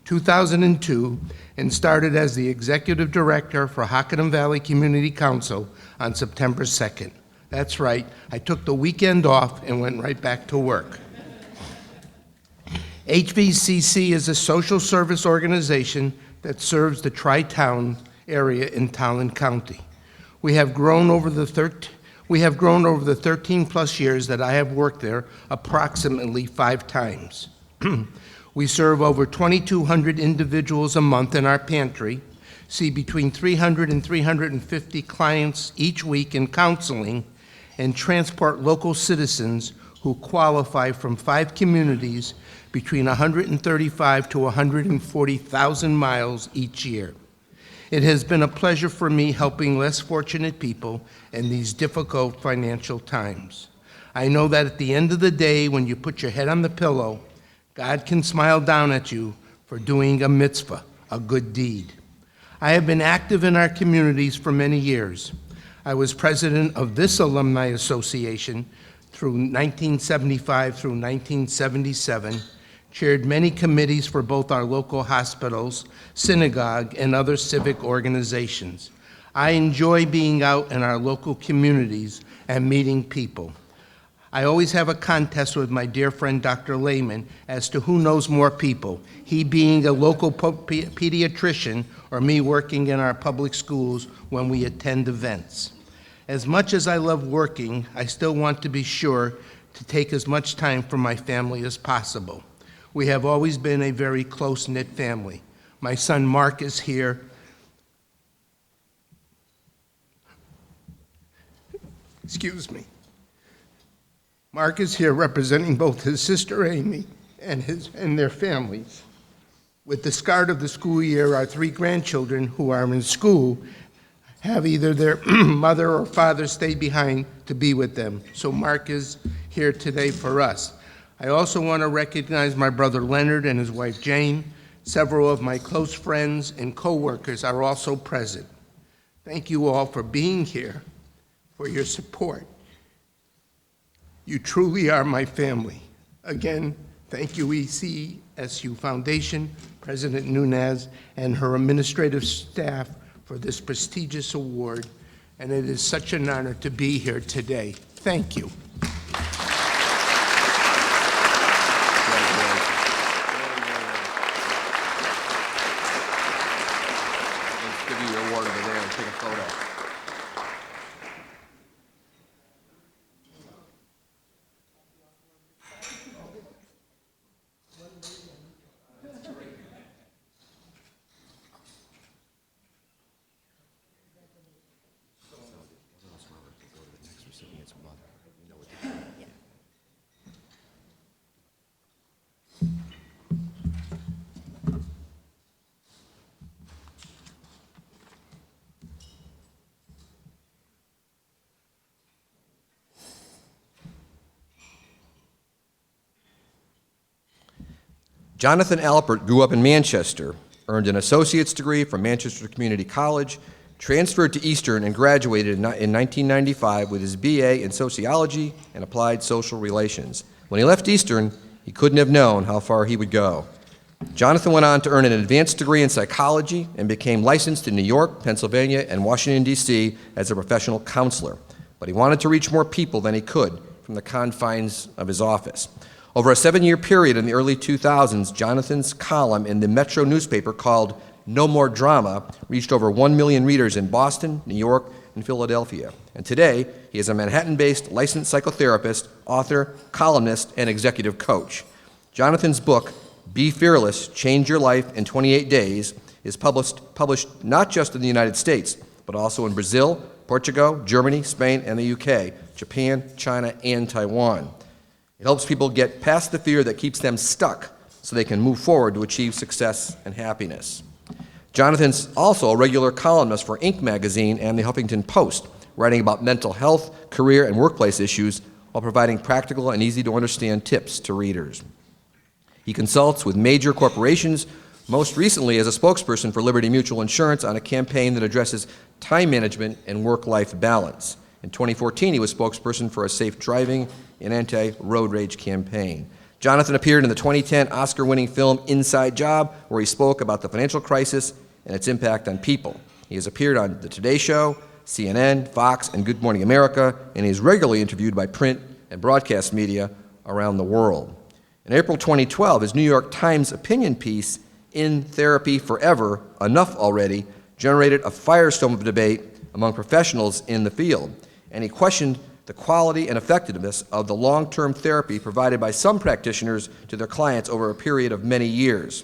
2002, and started as the executive director for Hockanum Valley Community Council on September 2nd. That's right, I took the weekend off and went right back to work. HVCC is a social service organization that serves the Tri-Town area in Tolland County. We have grown over the 13-plus years that I have worked there approximately 5 times. We serve over 2,200 individuals a month in our pantry, see between 300 and 350 clients each week in counseling, and transport local citizens who qualify from 5 communities between 135 to 140,000 miles each year. It has been a pleasure for me helping less fortunate people in these difficult financial times. I know that at the end of the day, when you put your head on the pillow, God can smile down at you for doing a mitzvah, a good deed. I have been active in our communities for many years. I was president of this Alumni Association through 1975 through 1977, chaired many committees for both our local hospitals, synagogue, and other civic organizations. I enjoy being out in our local communities and meeting people. I always have a contest with my dear friend Dr. Lehman as to who knows more people, he being a local pediatrician or me working in our public schools when we attend events. As much as I love working, I still want to be sure to take as much time from my family as possible. We have always been a very close-knit family. My son Mark is here. Excuse me. Mark is here representing both his sister Amy and their families. With the start of the school year, our 3 grandchildren who are in school have either their mother or father stay behind to be with them. So Mark is here today for us. I also want to recognize my brother Leonard and his wife Jane. Several of my close friends and co-workers are also present. Thank you all for being here, for your support. You truly are my family. Again, thank you ECSU Foundation, President Nunez, and her administrative staff for this prestigious award, and it is such an honor to be here today. Thank you.
Let's give you your award over there and take a photo. Jonathan Alpert grew up in Manchester, earned an associate's degree from Manchester Community College, transferred to Eastern, and graduated in 1995 with his BA in Sociology and Applied Social Relations. When he left Eastern, he couldn't have known how far he would go. Jonathan went on to earn an advanced degree in psychology and became licensed in New York, Pennsylvania, and Washington, D.C. as a professional counselor. But he wanted to reach more people than he could from the confines of his office. Over a 7-year period in the early 2000s, Jonathan's column in the Metro newspaper called No More Drama reached over 1 million readers in Boston, New York, and Philadelphia. And today, he is a Manhattan-based licensed psychotherapist, author, columnist, and executive coach. Jonathan's book, Be Fearless, Change Your Life in 28 Days, is published not just in the United States, but also in Brazil, Portugal, Germany, Spain, and the UK, Japan, China, and Taiwan. It helps people get past the fear that keeps them stuck so they can move forward to achieve success and happiness. Jonathan's also a regular columnist for Inc. magazine and the Huffington Post, writing about mental health, career, and workplace issues while providing practical and easy-to-understand tips to readers. He consults with major corporations, most recently as a spokesperson for Liberty Mutual Insurance on a campaign that addresses time management and work-life balance. In 2014, he was spokesperson for a safe driving and anti-road rage campaign. Jonathan appeared in the 2010 Oscar-winning film Inside Job, where he spoke about the financial crisis and its impact on people. He has appeared on The Today Show, CNN, Fox, and Good Morning America, and he is regularly interviewed by print and broadcast media around the world. In April 2012, his New York Times opinion piece, In Therapy Forever, Enough Already, generated a firestorm of debate among professionals in the field, and he questioned the quality and effectiveness of the long-term therapy provided by some practitioners to their clients over a period of many years.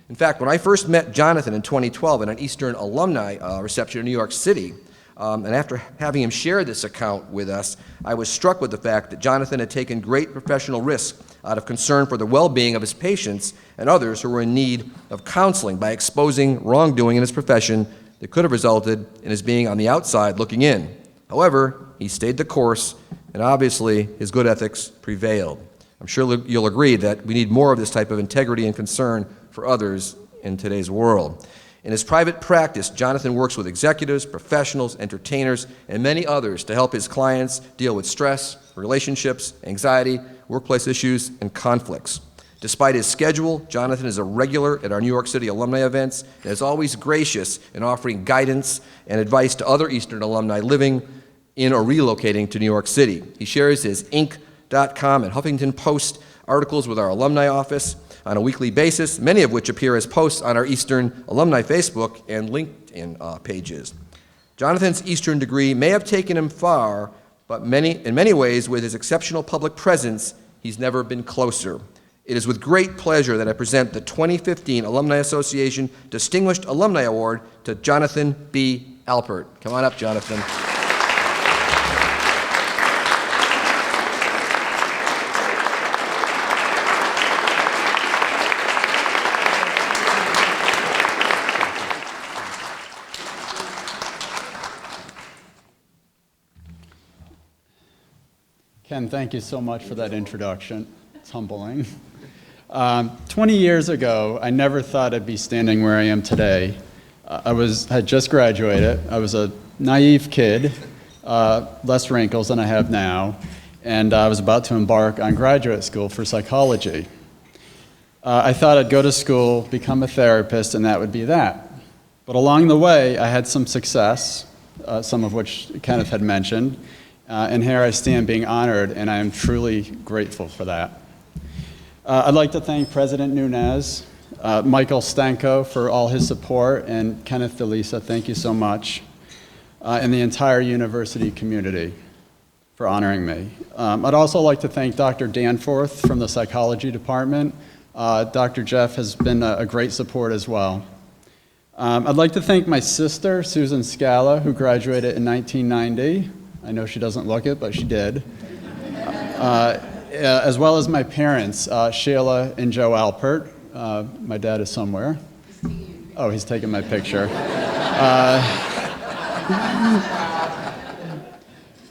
In fact, when I first met Jonathan in 2012 at an Eastern alumni reception in New York City, and after having him share this account with us, I was struck with the fact that Jonathan had taken great professional risk out of concern for the well-being of his patients and others who were in need of counseling by exposing wrongdoing in his profession that could have resulted in his being on the outside looking in. However, he stayed the course, and obviously his good ethics prevailed. I'm sure you'll agree that we need more of this type of integrity and concern for others in today's world. In his private practice, Jonathan works with executives, professionals, entertainers, and many others to help his clients deal with stress, relationships, anxiety, workplace issues, and conflicts. Despite his schedule, Jonathan is a regular at our New York City alumni events and is always gracious in offering guidance and advice to other Eastern alumni living in or relocating to New York City. He shares his Inc.com and Huffington Post articles with our alumni office on a weekly basis, many of which appear as posts on our Eastern alumni Facebook and LinkedIn pages. Jonathan's Eastern degree may have taken him far, but in many ways, with his exceptional public presence, he's never been closer. It is with great pleasure that I present the 2015 Alumni Association Distinguished Alumni Award to Jonathan B. Alpert. Come on up, Jonathan.
Ken, thank you so much for that introduction. It's humbling. 20 years ago, I never thought I'd be standing where I am today. I had just graduated. I was a naive kid, less wrinkles than I have now, and I was about to embark on graduate school for psychology. I thought I'd go to school, become a therapist, and that would be that. But along the way, I had some success, some of which Kenneth had mentioned, and here I stand being honored, and I am truly grateful for that. I'd like to thank President Nunez, Michael Stanko for all his support, and Kenneth DeLisa, thank you so much, and the entire university community for honoring me. I'd also like to thank Dr. Danforth from the psychology department. Dr. Jeff has been a great support as well. I'd like to thank my sister, Susan Scala, who graduated in 1990. I know she doesn't look it, but she did. As well as my parents, Sheila and Joe Alpert. My dad is somewhere. Oh, he's taking my picture.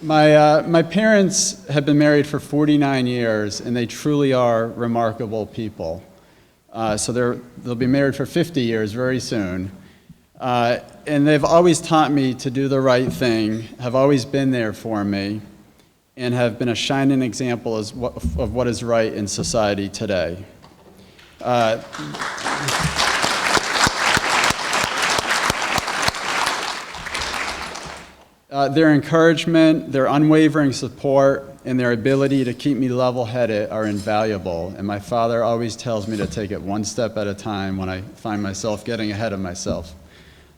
My parents have been married for 49 years, and they truly are remarkable people. So they'll be married for 50 years very soon. And they've always taught me to do the right thing, have always been there for me, and have been a shining example of what is right in society today. Their encouragement, their unwavering support, and their ability to keep me level-headed are invaluable. And my father always tells me to take it one step at a time when I find myself getting ahead of myself.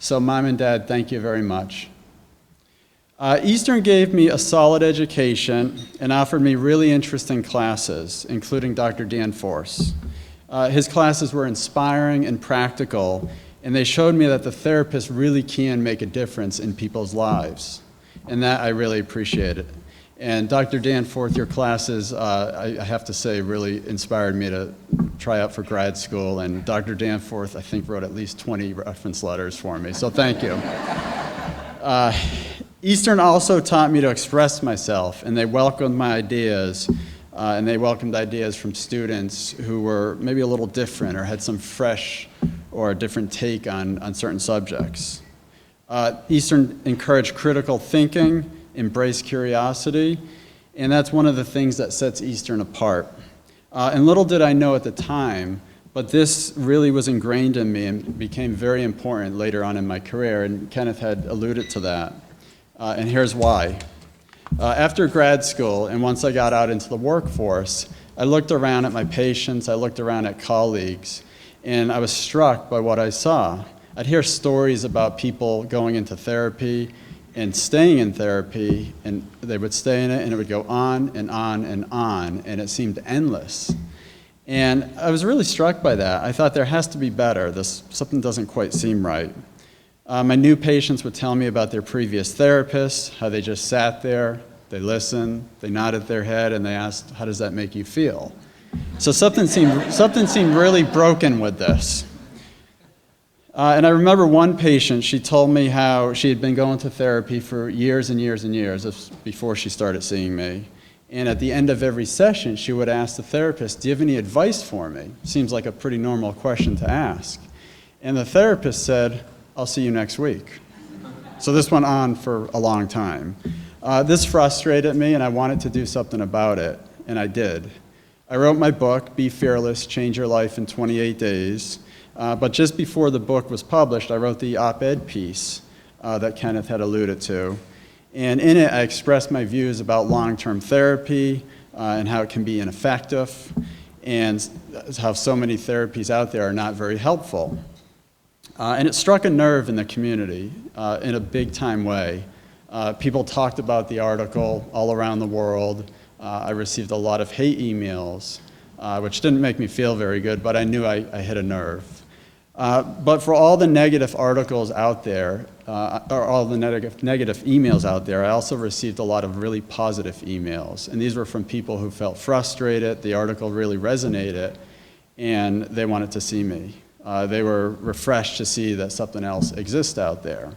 So Mom and Dad, thank you very much. Eastern gave me a solid education and offered me really interesting classes, including Dr. Danforth. His classes were inspiring and practical, and they showed me that the therapist really can make a difference in people's lives, and that I really appreciated. And Dr. Danforth, your classes, I have to say, really inspired me to try out for grad school, and Dr. Danforth, I think, wrote at least 20 reference letters for me, so thank you. Eastern also taught me to express myself, and they welcomed my ideas, and they welcomed ideas from students who were maybe a little different or had some fresh or a different take on certain subjects. Eastern encouraged critical thinking, embraced curiosity, and that's one of the things that sets Eastern apart. And little did I know at the time, but this really was ingrained in me and became very important later on in my career, and Kenneth had alluded to that. And here's why. After grad school, and once I got out into the workforce, I looked around at my patients, I looked around at colleagues, and I was struck by what I saw. I'd hear stories about people going into therapy and staying in therapy, and they would stay in it, and it would go on and on and on, and it seemed endless. And I was really struck by that. I thought there has to be better. Something doesn't quite seem right. My new patients would tell me about their previous therapists, how they just sat there, they listened, they nodded their head, and they asked, "How does that make you feel?" So something seemed really broken with this. And I remember one patient, she told me how she had been going to therapy for years and years and years before she started seeing me. And at the end of every session, she would ask the therapist, "Do you have any advice for me?" Seems like a pretty normal question to ask. And the therapist said, "I'll see you next week." So this went on for a long time. This frustrated me, and I wanted to do something about it, and I did. I wrote my book, Be Fearless, Change Your Life in 28 Days. But just before the book was published, I wrote the op-ed piece that Kenneth had alluded to. And in it, I expressed my views about long-term therapy and how it can be ineffective, and how so many therapies out there are not very helpful. And it struck a nerve in the community in a big-time way. People talked about the article all around the world. I received a lot of hate emails, which didn't make me feel very good, but I knew I hit a nerve. But for all the negative articles out there, or all the negative emails out there, I also received a lot of really positive emails. And these were from people who felt frustrated, the article really resonated, and they wanted to see me. They were refreshed to see that something else exists out there.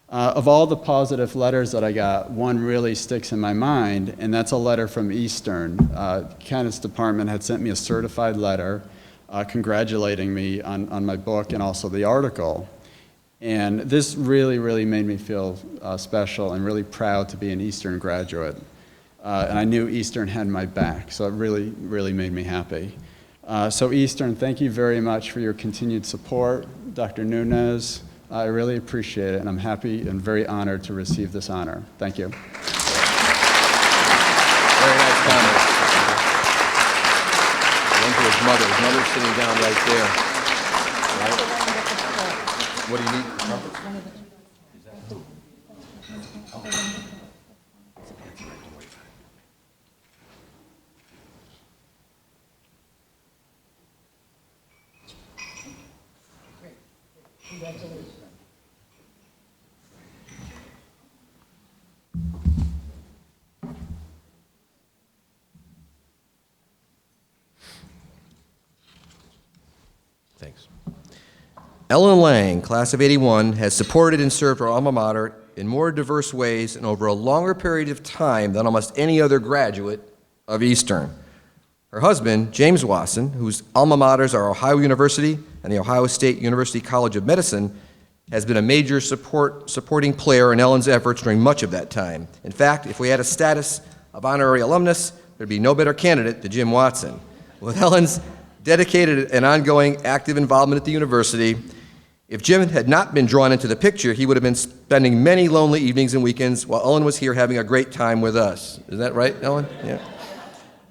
Of all the positive letters that I got, one really sticks in my mind, and that's a letter from Eastern. Candidates Department had sent me a certified letter congratulating me on my book and also the article. And this really, really made me feel special and really proud to be an Eastern graduate. And I knew Eastern had my back, so it really, really made me happy. So Eastern, thank you very much for your continued support. Dr. Nunez, I really appreciate it, and I'm happy and very honored to receive this honor. Thank you.
Very nice comment. Went to his mother. His mother's sitting down right there. Right? What do you need? Thanks. Ellen Lang, class of '81, has supported and served her alma mater in more diverse ways and over a longer period of time than almost any other graduate of Eastern. Her husband, James Watson, whose alma maters are Ohio University and the Ohio State University College of Medicine, has been a major supporting player in Ellen's efforts during much of that time. In fact, if we had a status of honorary alumnus, there'd be no better candidate than Jim Watson. With Ellen's dedicated and ongoing active involvement at the university, if Jim had not been drawn into the picture, he would have been spending many lonely evenings and weekends while Ellen was here having a great time with us. Is that right, Ellen? Yeah.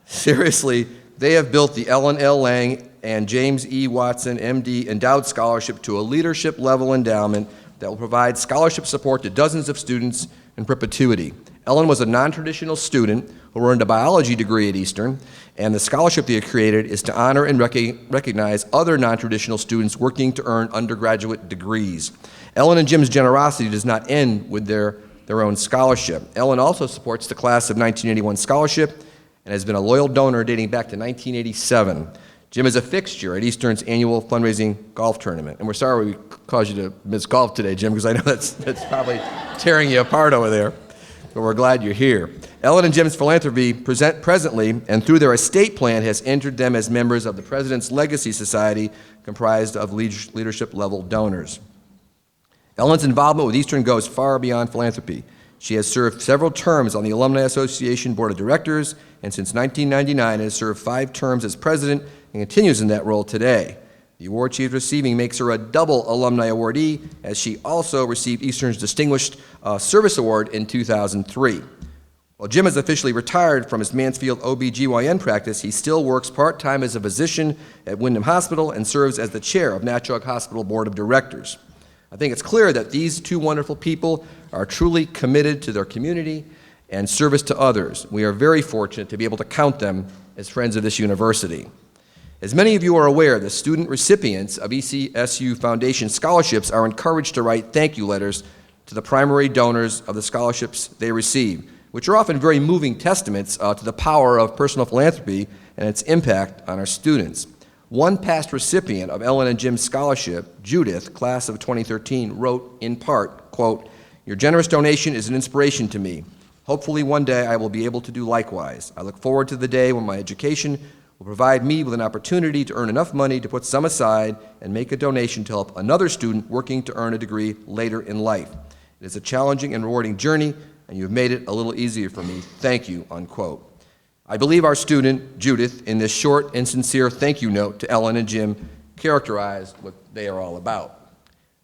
Seriously, they have built the Ellen L. Lang and James E. Watson, MD, Endowed Scholarship to a leadership-level endowment that will provide scholarship support to dozens of students in perpetuity. Ellen was a non-traditional student who earned a biology degree at Eastern, and the scholarship they have created is to honor and recognize other non-traditional students working to earn undergraduate degrees. Ellen and Jim's generosity does not end with their own scholarship. Ellen also supports the class of 1981 scholarship and has been a loyal donor dating back to 1987. Jim is a fixture at Eastern's annual fundraising golf tournament. And we're sorry we caused you to miss golf today, Jim, because I know that's probably tearing you apart over there. But we're glad you're here. Ellen and Jim's philanthropy presently and through their estate plan has entered them as members of the President's Legacy Society, comprised of leadership-level donors. Ellen's involvement with Eastern goes far beyond philanthropy. She has served several terms on the Alumni Association Board of Directors, and since 1999 has served 5 terms as president and continues in that role today. The award she is receiving makes her a double alumni awardee, as she also received Eastern's Distinguished Service Award in 2003. While Jim has officially retired from his Mansfield OB/GYN practice, he still works part-time as a physician at Wyndham Hospital and serves as the chair of Natchaug Hospital Board of Directors. I think it's clear that these two wonderful people are truly committed to their community and service to others. We are very fortunate to be able to count them as friends of this university. As many of you are aware, the student recipients of ECSU Foundation scholarships are encouraged to write thank you letters to the primary donors of the scholarships they receive, which are often very moving testaments to the power of personal philanthropy and its impact on our students. One past recipient of Ellen and Jim's scholarship, Judith, class of 2013, wrote in part, quote, "Your generous donation is an inspiration to me. Hopefully one day I will be able to do likewise. I look forward to the day when my education will provide me with an opportunity to earn enough money to put some aside and make a donation to help another student working to earn a degree later in life. It is a challenging and rewarding journey, and you have made it a little easier for me. Thank you," unquote. I believe our student, Judith, in this short and sincere thank you note to Ellen and Jim, characterized what they are all about.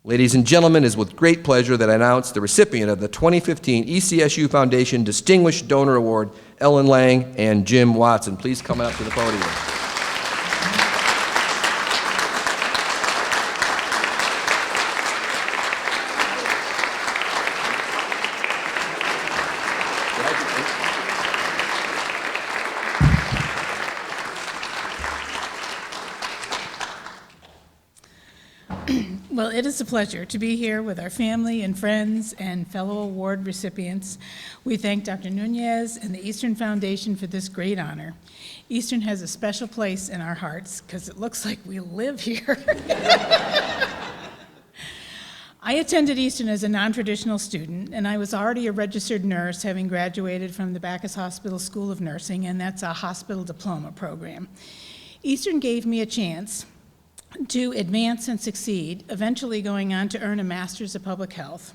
Ladies and gentlemen, it is with great pleasure that I announce the recipient of the 2015 ECSU Foundation Distinguished Donor Award, Ellen Lang and Jim Watson. Please come up to the podium.
Well, it is a pleasure to be here with our family and friends and fellow award recipients. We thank Dr. Nunez and the Eastern Foundation for this great honor. Eastern has a special place in our hearts because it looks like we live here. I attended Eastern as a non-traditional student, and I was already a registered nurse, having graduated from the Backus Hospital School of Nursing, and that's a hospital diploma program. Eastern gave me a chance to advance and succeed, eventually going on to earn a master's of public health.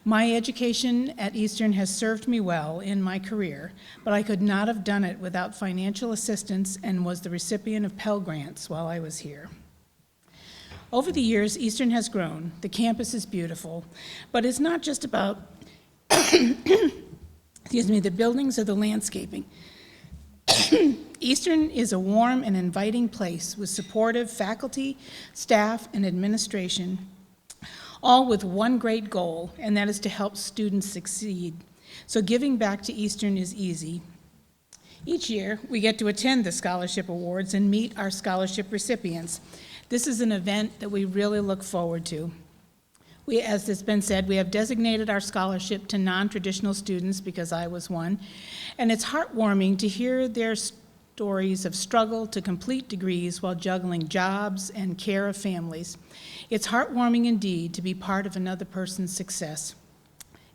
My education at Eastern has served me well in my career, but I could not have done it without financial assistance and was the recipient of Pell Grants while I was here. Over the years, Eastern has grown. The campus is beautiful, but it's not just about the buildings or the landscaping. Eastern is a warm and inviting place with supportive faculty, staff, and administration, all with one great goal, and that is to help students succeed. So giving back to Eastern is easy. Each year, we get to attend the Scholarship Awards and meet our scholarship recipients. This is an event that we really look forward to. As has been said, we have designated our scholarship to non-traditional students because I was one, and it's heartwarming to hear their stories of struggle to complete degrees while juggling jobs and care of families. It's heartwarming indeed to be part of another person's success,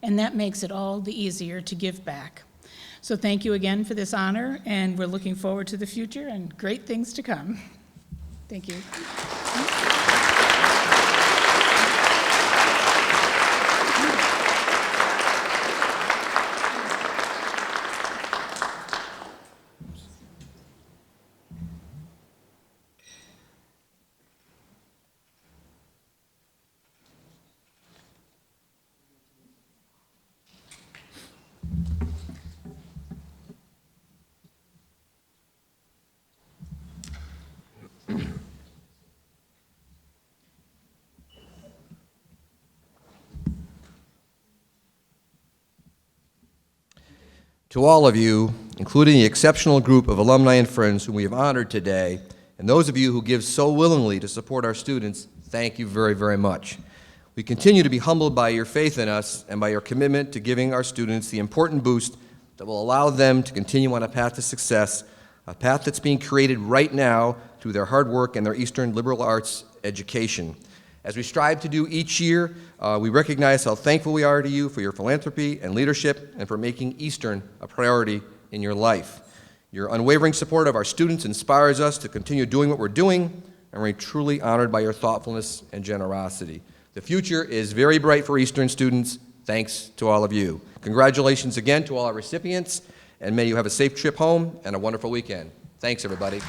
and that makes it all the easier to give back. So thank you again for this honor, and we're looking forward to the future and great things to come. Thank you.
To all of you, including the exceptional group of alumni and friends whom we have honored today, and those of you who give so willingly to support our students, thank you very, very much. We continue to be humbled by your faith in us and by your commitment to giving our students the important boost that will allow them to continue on a path to success, a path that's being created right now through their hard work and their Eastern liberal arts education. As we strive to do each year, we recognize how thankful we are to you for your philanthropy and leadership and for making Eastern a priority in your life. Your unwavering support of our students inspires us to continue doing what we're doing, and we're truly honored by your thoughtfulness and generosity. The future is very bright for Eastern students, thanks to all of you. Congratulations again to all our recipients, and may you have a safe trip home and a wonderful weekend. Thanks, everybody.